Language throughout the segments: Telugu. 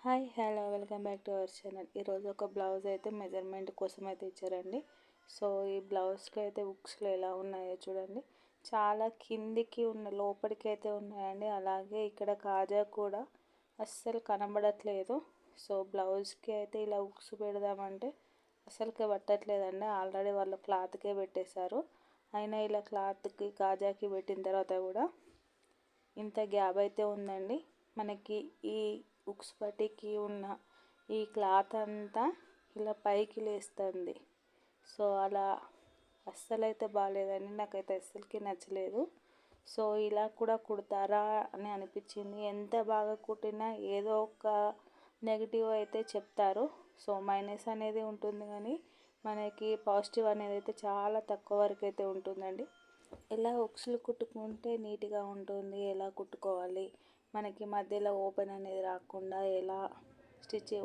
Hi hello welcome back to our channel. ఈరోజు ఒక బ్లౌజ్ అయితే మెజర్మెంట్ కోసం అయితే ఇచ్చారండి. సో ఈ బ్లౌజ్కి అయితే ఉక్స్లు ఎలా ఉన్నాయో చూడండి. చాలా కిందికి ఉన్న లోపలికి అయితే ఉన్నాయండి. అలాగే ఇక్కడ కాజా కూడా అస్సలు కనబడట్లేదు. సో బ్లౌజ్కి అయితే ఇలా ఉక్స్ పెడదామంటే అసలుకే పట్టట్లేదండి. ఆల్రెడీ వాళ్ళు క్లాత్కే పెట్టేశారు. అయినా ఇలా క్లాత్కి కాజాకి పెట్టిన తర్వాత కూడా ఇంత గ్యాప్ అయితే ఉందండి. మనకి ఈ ఉక్స్ పట్టీకి ఉన్న ఈ క్లాత్ అంతా ఇలా పైకి లేస్తుంది. సో అలా అస్సలైతే బాగాలేదండి. నాకైతే అస్సలకి నచ్చలేదు. సో ఇలా కూడా కుడతారా అని అనిపించింది. ఎంత బాగా కుట్టినా ఏదో ఒక నెగిటివ్ అయితే చెప్తారు. సో మైనస్ అనేది ఉంటుంది కానీ మనకి పాజిటివ్ అనేది అయితే చాలా తక్కువ వరకు అయితే ఉంటుందండి. ఎలా ఉక్సులు కుట్టుకుంటే నీట్గా ఉంటుంది, ఎలా కుట్టుకోవాలి, మనకి మధ్యలో ఓపెన్ అనేది రాకుండా ఎలా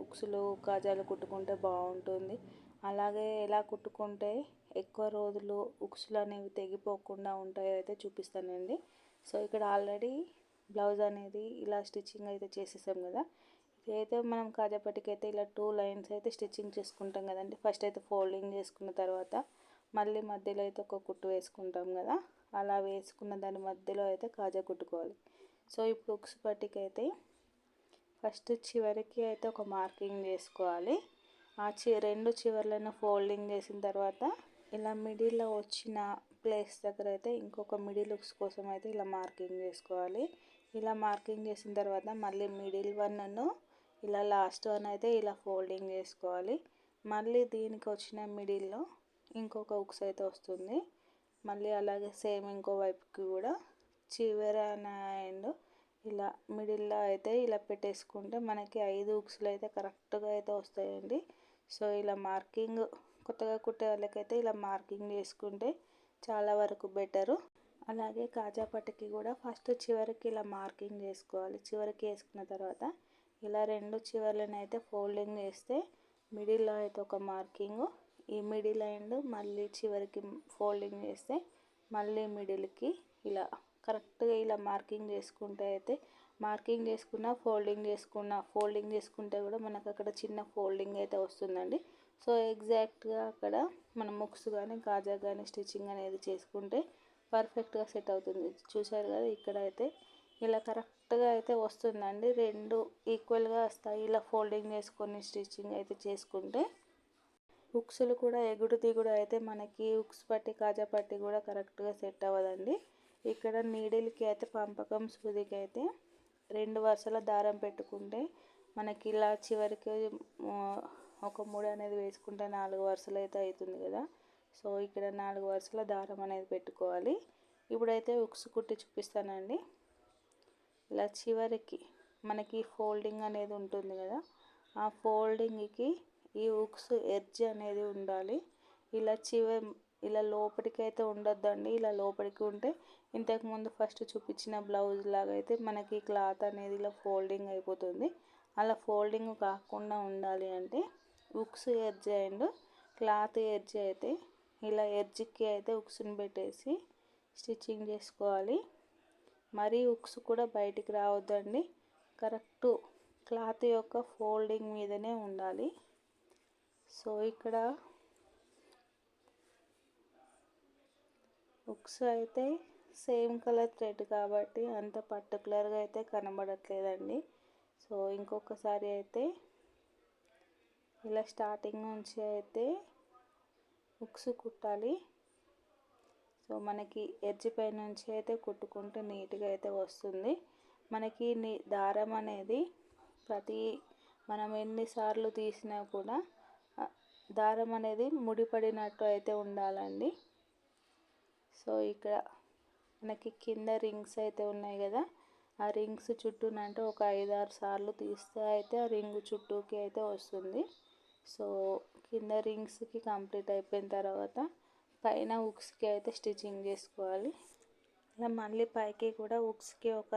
ఉక్సులు కాజాలు కుట్టుకుంటే బాగుంటుంది, అలాగే ఎలా కుట్టుకుంటే ఎక్కువ రోజులు ఉక్సులు అనేవి తెగిపోకుండా ఉంటాయో అయితే చూపిస్తానండి. సో ఇక్కడ ఆల్రెడీ బ్లౌజ్ అనేది ఇలా స్టిచ్చింగ్ అయితే చేసేసాం కదా. ఇదైతే మనం కాజాపట్టికి అయితే ఇలా 2 లైన్స్ అయితే స్టిచ్చింగ్ చేసుకుంటాం కదండి. ఫస్ట్ అయితే ఫోల్డింగ్ చేసుకున్న తర్వాత మళ్ళీ మధ్యలో అయితే ఒక కుట్టు వేసుకుంటాం కదా. అలా వేసుకున్న దాని మధ్యలో అయితే కాజా కుట్టుకోవాలి. సో ఇప్పుడు ఉక్స్ పట్టికి అయితే ఫస్ట్ చివరికి అయితే ఒక మార్కింగ్ చేసుకోవాలి. ఆ రెండు చివర్లను ఫోల్డింగ్ చేసిన తర్వాత ఇలా మిడిల్లో వచ్చిన ప్లేస్ దగ్గర అయితే ఇంకొక మిడిల్ ఉక్స్ కోసం అయితే ఇలా మార్కింగ్ చేసుకోవాలి. ఇలా మార్కింగ్ చేసిన తర్వాత మళ్ళీ మిడిల్ వన్ను ఇలా లాస్ట్ వన్ అయితే ఇలా ఫోల్డింగ్ చేసుకోవాలి. మళ్ళీ దీనికి వచ్చిన మిడిల్లో ఇంకొక ఉక్స్ అయితే వస్తుంది. మళ్ళీ అలాగే సేమ్ ఇంకో వైపుకి కూడా చివర అండ్ ఇలా మిడిల్లో అయితే ఇలా పెట్టేసుకుంటే మనకి 5 ఉక్స్లు అయితే కరెక్ట్గా అయితే వస్తాయండి. సో ఇలా మార్కింగ్ కొత్తగా కుట్టే వాళ్ళకైతే ఇలా మార్కింగ్ చేసుకుంటే చాలా వరకు బెటరు. అలాగే కాజా పట్టికి కూడా ఫస్ట్ చివరికి ఇలా మార్కింగ్ చేసుకోవాలి. చివరికి వేసుకున్న తర్వాత ఇలా రెండు చివర్లను అయితే ఫోల్డింగ్ చేస్తే మిడిల్లో అయితే ఒక మార్కింగ్, ఈ మిడిల్ అండ్ మళ్ళీ చివరికి ఫోల్డింగ్ చేస్తే మళ్ళీ మిడిల్కి ఇలా కరెక్ట్గా ఇలా మార్కింగ్ చేసుకుంటే అయితే మార్కింగ్ ఫోల్డింగ్ చేసుకుంటే కూడా మనకు అక్కడ చిన్న ఫోల్డింగ్ అయితే వస్తుందండి. సో ఎగ్జాక్ట్గా అక్కడ మనం ముక్స్ కానీ కాజా కానీ స్టిచ్చింగ్ అనేది చేసుకుంటే పర్ఫెక్ట్గా సెట్ అవుతుంది. చూసారు కదా, ఇక్కడ అయితే ఇలా కరెక్ట్గా అయితే వస్తుందండి. రెండు ఈక్వల్గా వస్తాయి. ఇలా ఫోల్డింగ్ చేసుకొని స్టిచ్చింగ్ అయితే చేసుకుంటే ఉక్సులు కూడా ఎగుడు దిగుడు అయితే మనకి ఉక్స్ పట్టి కాజా పట్టి కూడా కరెక్ట్గా సెట్ అవ్వదండి. ఇక్కడ నీడిల్కి అయితే పంపకం సూదికి అయితే 2 వరుసల దారం పెట్టుకుంటే మనకి ఇలా చివరికి ఒక 3 అనేది వేసుకుంటే 4 వరుసలు అయితే అవుతుంది కదా. సో ఇక్కడ 4 వరుసల దారం అనేది పెట్టుకోవాలి. ఇప్పుడైతే ఉక్స్ కుట్టి చూపిస్తానండి. ఇలా చివరికి మనకి ఫోల్డింగ్ అనేది ఉంటుంది కదా, ఆ ఫోల్డింగ్కి ఈ ఉక్స్ ఎడ్జ్ అనేది ఉండాలి. ఇలా ఇలా లోపలికి అయితే ఉండొద్దండి. ఇలా లోపలికి ఉంటే ఇంతకుముందు ఫస్ట్ చూపించిన బ్లౌజ్ లాగా అయితే మనకి క్లాత్ అనేది ఇలా ఫోల్డింగ్ అయిపోతుంది. అలా ఫోల్డింగ్ కాకుండా ఉండాలి అంటే ఉక్స్ ఎడ్జ్ అండ్ క్లాత్ ఎడ్జ్ అయితే ఇలా ఎడ్జ్కి అయితే ఉక్స్ని పెట్టేసి స్టిచ్చింగ్ చేసుకోవాలి. మరీ ఉక్స్ కూడా బయటికి రావద్దండి. కరెక్ట్ క్లాత్ యొక్క ఫోల్డింగ్ మీదనే ఉండాలి. సో ఇక్కడ ఉక్స్ అయితే సేమ్ కలర్ థ్రెడ్ కాబట్టి అంత పర్టికులర్గా అయితే కనబడట్లేదండి. సో ఇంకొకసారి అయితే ఇలా స్టార్టింగ్ నుంచి అయితే ఉక్స్ కుట్టాలి. సో మనకి ఎడ్జ్ పై నుంచి అయితే కుట్టుకుంటే నీట్గా అయితే వస్తుంది. మనకి దారం అనేది మనం ఎన్నిసార్లు తీసినా కూడా దారం అనేది ముడిపడినట్టు అయితే ఉండాలండి. సో ఇక్కడ మనకి కింద రింగ్స్ అయితే ఉన్నాయి కదా, ఆ రింగ్స్ చుట్టూనంటే ఒక 5-6 సార్లు తీస్తే అయితే ఆ రింగ్ చుట్టూకి అయితే వస్తుంది. సో కింద రింగ్స్కి కంప్లీట్ అయిపోయిన తర్వాత పైన ఉక్స్కి అయితే స్టిచ్చింగ్ చేసుకోవాలి. ఇలా మళ్ళీ పైకి కూడా ఉక్స్కి ఒక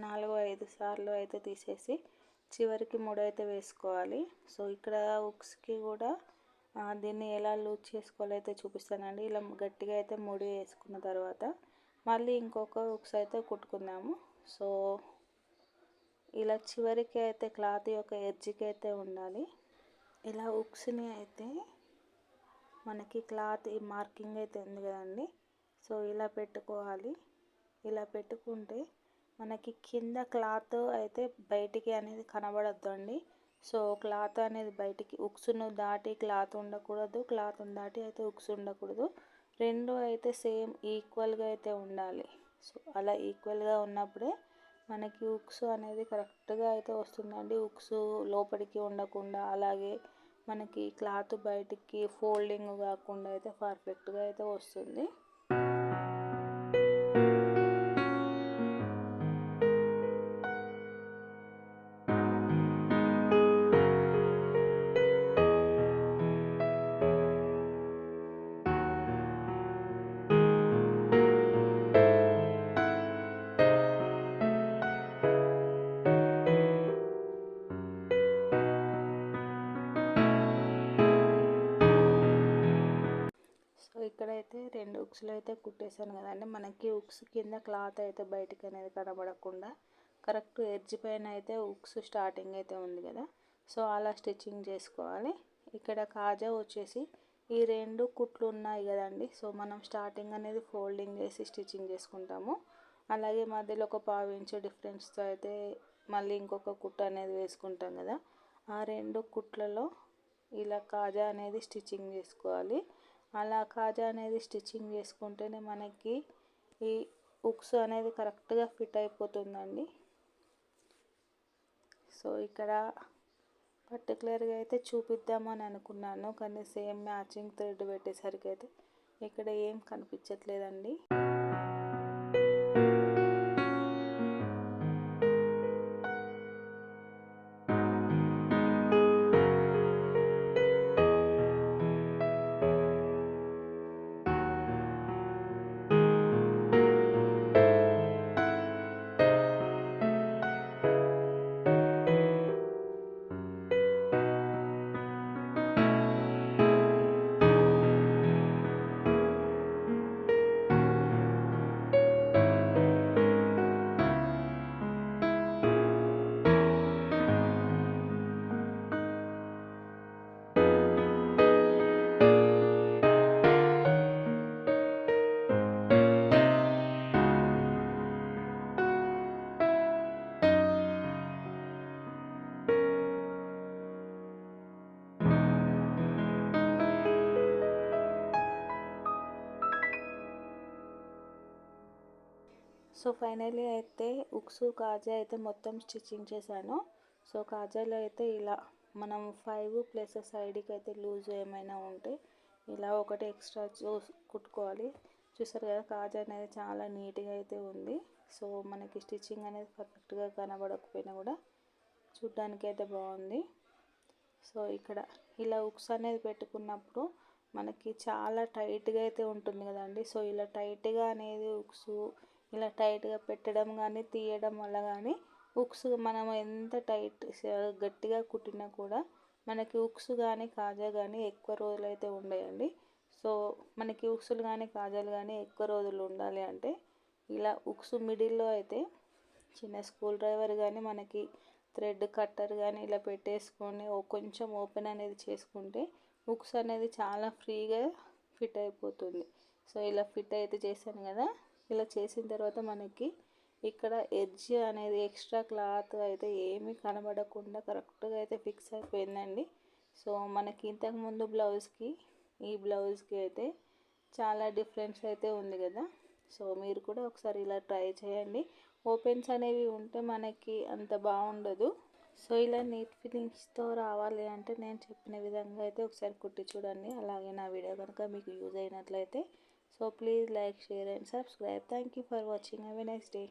4-5 సార్లు అయితే తీసేసి చివరికి ముడి అయితే వేసుకోవాలి. సో ఇక్కడ ఉక్స్కి కూడా దీన్ని ఎలా లూజ్ చేసుకోవాలో అయితే చూపిస్తానండి. ఇలా గట్టిగా అయితే ముడి వేసుకున్న తర్వాత మళ్ళీ ఇంకొక ఉక్స్ అయితే కుట్టుకుందాము. సో ఇలా చివరికి అయితే క్లాత్ యొక్క ఎడ్జ్కి అయితే ఉండాలి. ఇలా ఉక్స్ని అయితే మనకి క్లాత్ ఈ మార్కింగ్ అయితే ఉంది కదండి, సో ఇలా పెట్టుకోవాలి. ఇలా పెట్టుకుంటే మనకి కింద క్లాత్ అయితే బయటికి అనేది కనబడద్దు అండి. సో క్లాత్ అనేది బయటికి ఉక్సును దాటి క్లాత్ ఉండకూడదు, క్లాత్ దాటి అయితే ఉక్స్ ఉండకూడదు. రెండు అయితే సేమ్ ఈక్వల్గా అయితే ఉండాలి. సో అలా ఈక్వల్గా ఉన్నప్పుడే మనకి ఉక్స్ అనేది కరెక్ట్గా అయితే వస్తుందండి. ఉక్స్ లోపలికి ఉండకుండా, అలాగే మనకి క్లాత్ బయటికి ఫోల్డింగ్ కాకుండా అయితే పర్ఫెక్ట్గా అయితే వస్తుంది. సో ఇక్కడైతే రెండు ఉక్స్లు అయితే కుట్టేశాను కదండి. మనకి ఉక్స్ కింద క్లాత్ అయితే బయటికి అనేది కనబడకుండా కరెక్ట్ ఎడ్జ్ పైన అయితే ఉక్స్ స్టార్టింగ్ అయితే ఉంది కదా, సో అలా స్టిచ్చింగ్ చేసుకోవాలి. ఇక్కడ కాజా వచ్చేసి ఈ రెండు కుట్లు ఉన్నాయి కదండి, సో మనం స్టార్టింగ్ అనేది ఫోల్డింగ్ చేసి స్టిచ్చింగ్ చేసుకుంటాము. అలాగే మధ్యలో ఒక 1/2 ఇంచు డిఫరెన్స్తో అయితే మళ్ళీ ఇంకొక కుట్టు అనేది వేసుకుంటాం కదా, ఆ రెండు కుట్లలో ఇలా కాజా అనేది స్టిచ్చింగ్ చేసుకోవాలి. అలా కాజా అనేది స్టిచ్చింగ్ చేసుకుంటేనే మనకి ఈ ఉక్స్ అనేది కరెక్ట్గా ఫిట్ అయిపోతుందండి. సో ఇక్కడ పర్టికులర్గా అయితే చూపిద్దామని అనుకున్నాను, కానీ సేమ్ మ్యాచింగ్ థ్రెడ్ పెట్టేసరికి అయితే ఇక్కడ ఏం కనిపించట్లేదండి. సో ఫైనల్లీ అయితే ఉక్స్ కాజా అయితే మొత్తం స్టిచ్చింగ్ చేశాను. సో కాజాలో అయితే ఇలా మనం 5 ప్లస్ సైడ్కి అయితే లూజ్ ఏమైనా ఉంటే ఇలా ఒకటి ఎక్స్ట్రా కుట్టుకోవాలి. చూసారు కదా, కాజా అనేది చాలా నీట్గా అయితే ఉంది. సో మనకి స్టిచ్చింగ్ అనేది పర్ఫెక్ట్గా కనబడకపోయినా కూడా చూడ్డానికి అయితే బాగుంది. సో ఇక్కడ ఇలా ఉక్స్ అనేది పెట్టుకున్నప్పుడు మనకి చాలా టైట్గా అయితే ఉంటుంది కదండి. సో ఇలా టైట్గా అనేది ఉక్స్ ఇలా టైట్గా పెట్టడం కానీ తీయడం వల్ల కానీ ఉక్స్ మనం ఎంత గట్టిగా కుట్టినా కూడా మనకి ఉక్స్ కానీ కాజా కానీ ఎక్కువ రోజులు అయితే ఉండయండి. సో మనకి ఉక్సులు కానీ కాజాలు కానీ ఎక్కువ రోజులు ఉండాలి అంటే ఇలా ఉక్స్ మిడిల్లో అయితే చిన్న స్క్రూ డ్రైవర్ కానీ మనకి థ్రెడ్ కట్టర్ కానీ ఇలా పెట్టేసుకొని కొంచెం ఓపెన్ అనేది చేసుకుంటే ఉక్స్ అనేది చాలా ఫ్రీగా ఫిట్ అయిపోతుంది. సో ఇలా ఫిట్ అయితే చేశాను కదా, ఇలా చేసిన తర్వాత మనకి ఇక్కడ ఎడ్జ్ అనేది ఎక్స్ట్రా క్లాత్ అయితే ఏమీ కనబడకుండా కరెక్ట్గా అయితే ఫిక్స్ అయిపోయిందండి. సో మనకి ఇంతకుముందు బ్లౌజ్కి ఈ బ్లౌజ్కి అయితే చాలా డిఫరెన్స్ అయితే ఉంది కదా. సో మీరు కూడా ఒకసారి ఇలా ట్రై చేయండి. ఓపెన్స్ అనేవి ఉంటే మనకి అంత బాగుండదు. సో ఇలా నీట్ ఫినిష్తో రావాలి అంటే నేను చెప్పిన విధంగా అయితే ఒకసారి కుట్టి చూడండి. అలాగే నా వీడియో కనుక మీకు యూజ్ అయినట్లయితే so please like, share and subscribe. Thank you for watching. Have a nice day.